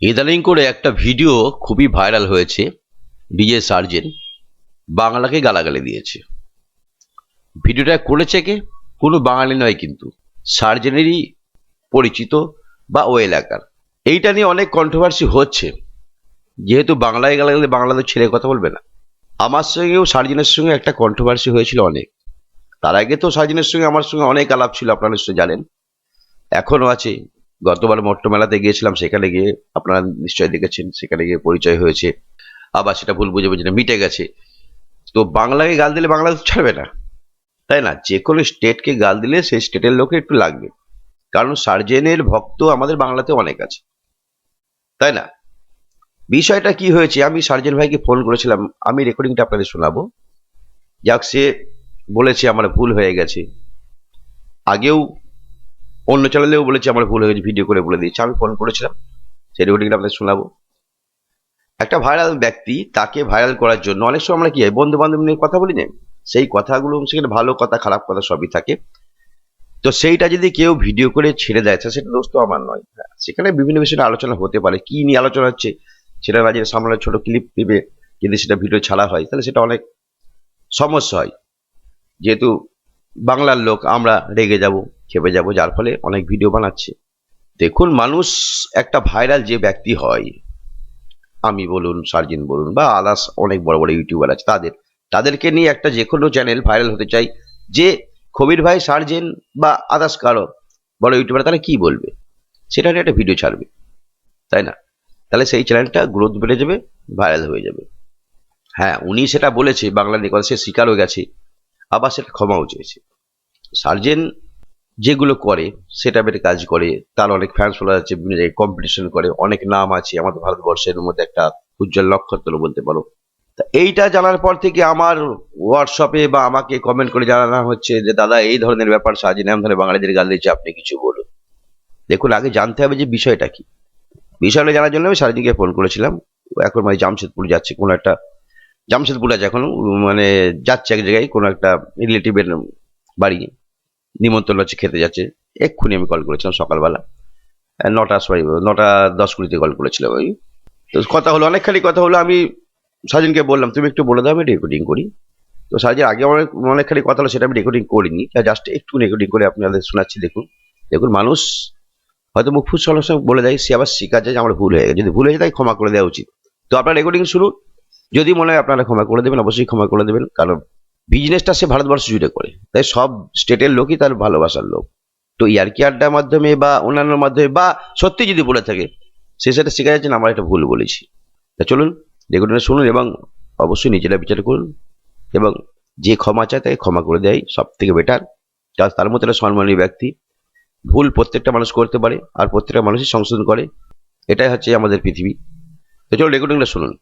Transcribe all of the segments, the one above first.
ইদানিং করে একটা ভিডিও খুবই ভাইরাল হয়েছে। ডিজে সার্জেন বাংলাকে গালাগালি দিয়েছে। ভিডিওটা করেছে কে? কোনো বাঙালি নয়, কিন্তু সার্জেনেরই পরিচিত বা ও এলাকার। এইটা নিয়ে অনেক কন্ট্রোভার্সি হচ্ছে, যেহেতু বাংলায় গালাগালি বাংলাদেশ ছেড়ে কথা বলবে না। আমার সঙ্গেও সার্জেনের সঙ্গে একটা কন্ট্রোভার্সি হয়েছিল অনেক। তার আগে তো সার্জেনের সঙ্গে আমার সঙ্গে অনেক আলাপ ছিল, আপনারা নিশ্চয়ই জানেন, এখনো আছে। গতবার মট্ট মেলাতে গিয়েছিলাম, সেখানে গিয়ে আপনারা নিশ্চয়ই দেখেছেন, সেখানে গিয়ে পরিচয় হয়েছে। আবার সেটা ভুল বুঝে মিটে গেছে। তো বাংলাকে গাল দিলে বাংলাদেশ ছাড়বে না, তাই না? যে কোনো স্টেটকে গাল দিলে সেই স্টেটের লোকে একটু লাগবে, কারণ সার্জেনের ভক্ত আমাদের বাংলাতে অনেক আছে, তাই না? বিষয়টা কি হয়েছে, আমি সার্জেন ভাইকে ফোন করেছিলাম, আমি রেকর্ডিংটা আপনাদের শোনাবো। যাক, সে বলেছে আমার ভুল হয়ে গেছে। আগেও অন্য চ্যানেলেও বলেছে আমার ভুল হয়ে গেছে, ভিডিও করে বলে দিয়েছে। আমি ফোন করেছিলাম, সেই রেকর্ডিংটা আপনাদের শোনাবো। একটা ভাইরাল ব্যক্তি, তাকে ভাইরাল করার জন্য অনেক সময় আমরা কি হয়, বন্ধু বান্ধব নিয়ে কথা বলি না, সেই কথাগুলো সেখানে ভালো কথা খারাপ কথা সবই থাকে। তো সেইটা যদি কেউ ভিডিও করে ছেড়ে দেয়, সেটা দোষ তো আমার নয়। হ্যাঁ, সেখানে বিভিন্ন বিষয়ে আলোচনা হতে পারে, কি নিয়ে আলোচনা হচ্ছে সেটা না জেনে সামনে ছোট ক্লিপ দিবে, যদি সেটা ভিডিও ছাড়া হয় তাহলে সেটা অনেক সমস্যা হয়। যেহেতু বাংলার লোক, আমরা রেগে যাব, খেপে যাব, যার ফলে অনেক ভিডিও বানাচ্ছে। দেখুন, মানুষ একটা ভাইরাল যে ব্যক্তি হয়, আমি বলুন, সার্জিন বলুন, বা আদার্স অনেক বড় বড় ইউটিউবার আছে, তাদেরকে নিয়ে একটা যে কোনো চ্যানেল ভাইরাল হতে চাই, যে কবির ভাই, সার্জেন বা আদার্স কারো বড় ইউটিউবার, তারা কি বলবে, সেটা নিয়ে একটা ভিডিও ছাড়বে, তাই না? তাহলে সেই চ্যানেলটা গ্রোথ বেড়ে যাবে, ভাইরাল হয়ে যাবে। হ্যাঁ, উনি সেটা বলেছে, বাংলা নিয়ে কথা, সে স্বীকারও গেছে, আবার সেটা ক্ষমাও চেয়েছে। সার্জেন যেগুলো করে সেটা বেটে কাজ করে, তার অনেক ফ্যান্স ফলোয়ার আছে, বিভিন্ন জায়গায় কম্পিটিশন করে, অনেক নাম আছে আমাদের ভারতবর্ষের মধ্যে, একটা উজ্জ্বল নক্ষত্র বলতে পারো। তা এইটা জানার পর থেকে আমার হোয়াটসঅ্যাপে বা আমাকে কমেন্ট করে জানানো হচ্ছে যে দাদা, এই ধরনের ব্যাপার, সাজিন এমন ধরনের বাঙালিদের গাল দিচ্ছে, আপনি কিছু বলুন। দেখুন, আগে জানতে হবে যে বিষয়টা কি। বিষয়টা জানার জন্য আমি সারাদিনকে ফোন করেছিলাম। ও এখন মানে জামশেদপুর যাচ্ছে, কোনো একটা জামশেদপুর আছে এখন, মানে যাচ্ছে এক জায়গায়, কোনো একটা রিলেটিভের বাড়ি, নিমন্ত্রণ হচ্ছে, খেতে যাচ্ছে। এক্ষুনি আমি কল করেছিলাম সকালবেলা, 9টার সময়, 9:10-20 কল করেছিলাম ওই। তো কথা হলো, অনেকখানি কথা হলো। আমি সাজিনকে বললাম, তুমি একটু বলে দাও, আমি রেকর্ডিং করি। তো সাজিন আগে অনেকখানি কথা হলো, সেটা আমি রেকর্ডিং করিনি, জাস্ট একটু রেকর্ডিং করে আপনাদের শোনাচ্ছি। দেখুন, দেখুন, মানুষ হয়তো মুখ ফুস সঙ্গে সঙ্গে বলে দেয়, সে আবার স্বীকার যায় যে আমার ভুল হয়ে গেছে। যদি ভুল হয়ে যায় তাই ক্ষমা করে দেওয়া উচিত। তো আপনার রেকর্ডিং শুনুন, যদি মনে হয় আপনারা ক্ষমা করে দেবেন, অবশ্যই ক্ষমা করে দেবেন, কারণ বিজনেসটা সে ভারতবর্ষ জুড়ে করে, তাই সব স্টেটের লোকই তার ভালোবাসার লোক। তো ইয়ার্কি আড্ডার মাধ্যমে বা অন্যান্য মাধ্যমে বা সত্যি যদি বলে থাকে, সে সেটা শিখে যাচ্ছেন আমার এটা ভুল বলেছি। তা চলুন রেকর্ডিংটা শুনুন, এবং অবশ্যই নিজেরা বিচার করুন, এবং যে ক্ষমা চায় তাকে ক্ষমা করে দেয় সব থেকে বেটার। তার মতো একটা সম্মানীয় ব্যক্তি। ভুল প্রত্যেকটা মানুষ করতে পারে, আর প্রত্যেকটা মানুষই সংশোধন করে, এটাই হচ্ছে আমাদের পৃথিবী। তো চলো রেকর্ডিংটা শুনুন।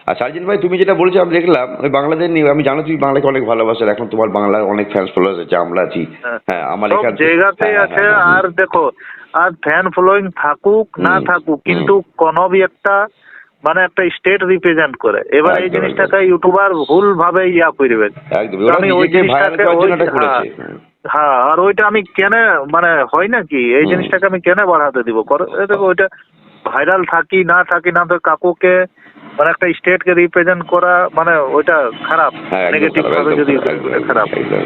আর সার্জিন ভাই, তুমি যেটা বলেছো আমি দেখলাম, ওই বাংলাদেশ নিয়ে, আমি জানো তুমি বাংলাকে অনেক ভালোবাসার, এখন তোমার বাংলার অনেক ফ্যান্স ফলোয়ার্স আছে, আমরা আছি। হ্যাঁ, হ্যাঁ, আমার সব এখান থেকে। জায়গাতেই হ্যাঁ, আছে। হ্যাঁ, হ্যাঁ, আর দেখো, আর ফ্যান ফলোয়িং থাকুক না হুম, থাকুক, হুম, কিন্তু কোনো বি একটা মানে একটা স্টেট রিপ্রেজেন্ট করে। এবার এই একদম, একদম, জিনিসটাকে ইউটিউবার ভুল ভাবে করবে। একদম। তো ওরা আমি ওই নিজেকে ভাইরাল জিনিসটাকে করার ওই জন্য এটা হ্যাঁ, করেছে। হ্যাঁ, আর ওইটা আমি কেন মানে হয় নাকি এই হুম, জিনিসটাকে আমি কেন বাড়াতে দিব? দেখো, ওইটা ভাইরাল থাকি না থাকি না, তো কাকুকে মানে একটা স্টেটকে রিপ্রেজেন্ট করা মানে ওইটা খারাপ, হ্যাঁ, একদম নেগেটিভ খারাপ, ভাবে একদম যদি খারাপ, একদম, ওটা খারাপ। একদম,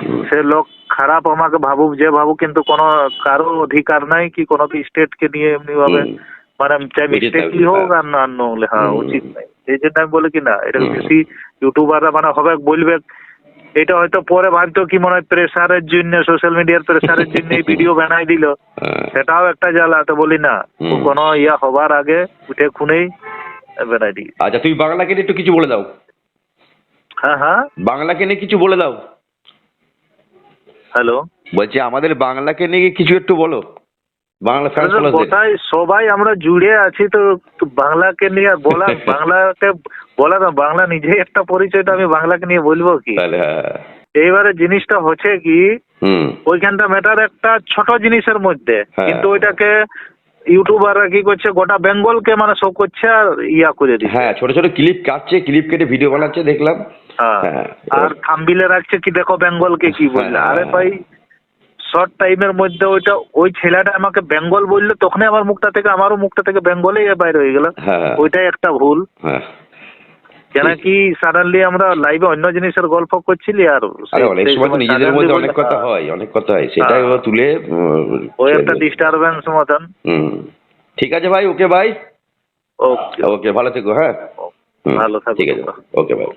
হুম, সে লোক খারাপ আমাকে ভাবুক যে ভাবুক, কিন্তু কোনো কারো অধিকার নাই কি কোনো স্টেটকে নিয়ে এমনি ভাবে হুম, মানে চাই উচিত না, মিস্টেকই উচিত না। হোক আর না অন্য হলে, হ্যাঁ, হুম, উচিত নাই। এই জন্য আমি বলি কি না, এটাকে হুম, বেশি ইউটিউবাররা মানে হবে বলবে। এটা হয়তো পরে ভাবতো কি মনে হয় প্রেসারের জন্য, সোশ্যাল মিডিয়ার প্রেসারের জন্য এই ভিডিও বানাই দিল, হ্যাঁ, সেটাও একটা জ্বালা। তো বলি না, হুম। কোনো ইয়া হবার আগে উঠে খুনেই বানাই দিই। আচ্ছা, তুমি বাংলাকে নিয়ে একটু কিছু বলে দাও। হ্যাঁ, হ্যাঁ, বাংলাকে নিয়ে কিছু বলে দাও। হ্যালো। বলছি আমাদের বাংলাকে নিয়ে কিছু একটু বলো, বাংলা ফ্যান্স ফলোয়ারদের। কোথায় সবাই আমরা জুড়ে আছি, তো তো বাংলাকে নিয়ে বলা, বাংলাকে বলা না, বাংলা নিজেই একটা পরিচয়, তো আমি বাংলাকে নিয়ে বলবো কি? তাহলে হ্যাঁ। এইবারে জিনিসটা হচ্ছে কি, হুম, ওইখানটা ম্যাটার একটা ছোট জিনিসের মধ্যে, হ্যাঁ, কিন্তু ওইটাকে ইউটিউবাররা কি করছে, গোটা বেঙ্গলকে মানে শো করছে আর ইয়া করে দিচ্ছে। হ্যাঁ, ছোট ছোট ক্লিপ কাটছে, ক্লিপ কেটে ভিডিও বানাচ্ছে দেখলাম। হ্যাঁ, হ্যাঁ, আর থাম্বনেইলে রাখছে কি দেখো বেঙ্গলকে কি বললে। হ্যাঁ, আরে ভাই, শর্ট টাইমের মধ্যে ওই ছেলেটা আমাকে বেঙ্গল বললো, তখনই আমারও মুখটা থেকে বেঙ্গলেই বাইরে হয়ে গেল। হ্যাঁ ওইটাই একটা ভুল। হ্যাঁ। কেন কি সাডেনলি আমরা লাইভে অন্য জিনিসের গল্প করছিলি, আর আরে অনেক সময় তো নিজেদের মধ্যে অনেক কথা হয়, সেটাই ও তুলে ওই একটা ডিস্টারবেন্স মতন। ঠিক আছে ভাই, ওকে ভাই, ওকে ওকে ভালো থেকো। হ্যাঁ ভালো থাকো ঠিক আছে, ওকে ভাই।